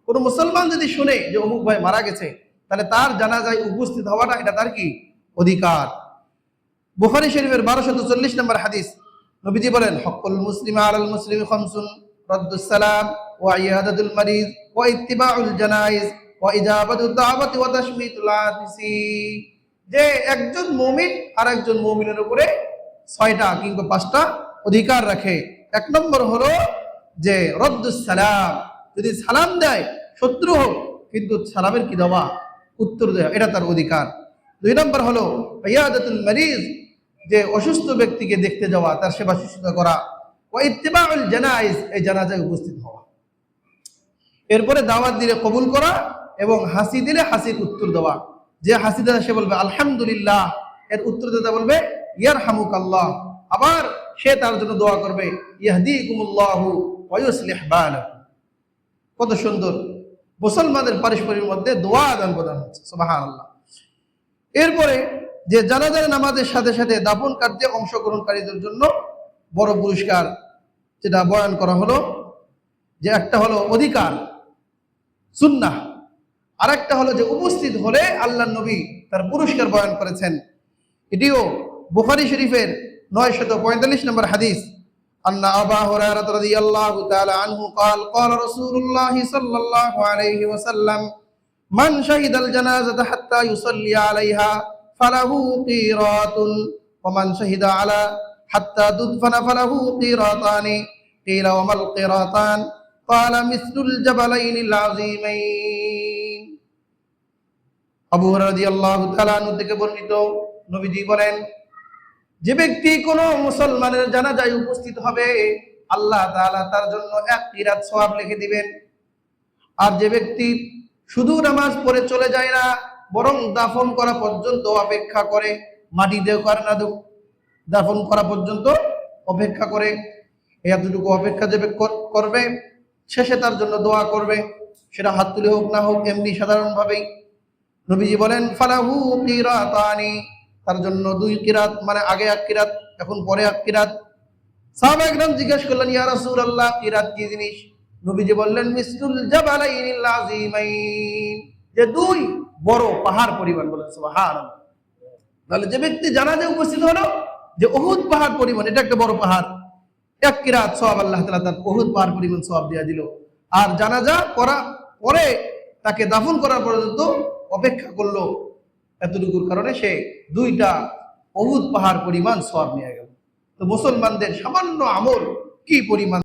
কোন মুসলমান যদি শুনে যে অমুক ভাই মারা গেছে, তাহলে তার জানাজায় উপস্থিত হওয়াটা এটা তার কি অধিকার। বুখারী শরীফের 1240 নম্বর হাদিস, নবীজি বলেন, হকুল মুসলিম আলাল মুসলিমি খামসুন, রাদ্দুস সালাম ওয়া ইয়াদাতুল মারিজ ওয়া ইত্তিবাউল জানাইজ ওয়া ইজাবাতুদ দাওয়াতি ওয়া তাশমিতুল আতিসি। যে একজন মুমিন আর একজন মুমিনের উপরে 6টা কিংবা 5টা অধিকার রাখে। এক নম্বর হলো যে রাদ্দুস সালাম, যদি সালাম দেয় শত্রু হোক কিন্তু সালামের কি দেওয়া, উত্তর দেওয়া, এটা তার অধিকার। 2 নম্বর হলো ইয়াদাতুল মারিজ, যে অসুস্থ ব্যক্তিকে দেখতে যাওয়া, তার সেবা শুশ্রূষা করা। ওয়া ইত্তিবাউল জানাইজ, এই জানাজায় উপস্থিত হওয়া। এরপরে দাওয়াত দিলে কবুল করা এবং হাসি দিলে হাসির উত্তর দেওয়া। যে হাসি দেয় সে বলবে আলহামদুলিল্লাহ, এর উত্তর দিতে বলবে ইয়ারহামুকাল্লাহ, আবার সে তার জন্য দোয়া করবে ইয়াহদিকুমুল্লাহু ওয়া ইউসলিহ বালাকুম। কত সুন্দর মুসলমানদের পারস্পরিক মধ্যে দোয়া আদান প্রদান হচ্ছে, সুবহানাল্লাহ। এরপরে যে জানাজার নামাজের সাথে সাথে দাফন কার্যে অংশগ্রহণকারীদের জন্য বড় পুরস্কার যেটা বয়ান করা হলো, যে একটা হলো অধিকার সুন্নাহ, আর একটা হলো যে উপস্থিত হলে আল্লাহর নবী তার পুরস্কার বয়ান করেছেন। এটিও বুখারী শরীফের 945 নম্বর হাদিস, আন্না আবু হুরায়রা রাদিয়াল্লাহু তাআলা আনহু قال قال رسول الله صلى الله عليه وسلم من شهد الجنازة حتى يصلي عليها فله قيراط ومن شهد على حتى تدفن فله قيراطان قيل وما القيراطان قال مثل الجبلين العظيمين। আবু হুরায়রা রাদিয়াল্লাহু তাআলা আনহু থেকে বর্ণিত, নবীজি বলেন, যে ব্যক্তি কোন মুসলমানের জানাজায় উপস্থিত হবে আল্লাহ তাআলা তার জন্য 1 কিরাত সওয়াব লিখে দিবেন। আর যে ব্যক্তি শুধু নামাজ পড়ে চলে যায় না, বরং দাফন করা পর্যন্ত অপেক্ষা করে, মাটি দেও করে না দেও, দাফন করা পর্যন্ত অপেক্ষা করে, এতটুকু অপেক্ষা যে করবে শেষে তার জন্য দোয়া করবে, সেটা হাত তুলে হোক না হোক এমনি সাধারণভাবেই, নবীজি বলেন ফালাহু কিরাতানি, তার জন্য 2 কিরাত, মানে আগে 1 কিরাত এখন পরে 1 কিরাত। সাহাবায়ে কেরাম জিজ্ঞেস করলেন, ইয়া রাসূলুল্লাহ, কিরাত কি জিনিস? নবীজি বললেন মিসলুল জাবালাইনিল আযীমাইন, যে 2 বড় পাহাড় পরিমাণ। বলেন সুবহানাল্লাহ। তাহলে যে ব্যক্তি জানাজায় উপস্থিত হলো, যে উহুদ পাহাড় পরিমাণ, এটা একটা বড় পাহাড়, 1 কিরাত সওয়াব আল্লাহ তাআলা তার উহুদ পাহাড় পরিমাণ সওয়াব দিয়ে দিল। আর জানাজা করা পরে তাকে দাফন করার পর্যন্ত অপেক্ষা করলো, এতটুকুর কারণে সে 2টা উহুদ পাহাড় পরিমাণ সওয়াব নিয়ে গেল। তো মুসলমানদের সামান্য আমল কি পরিমাণ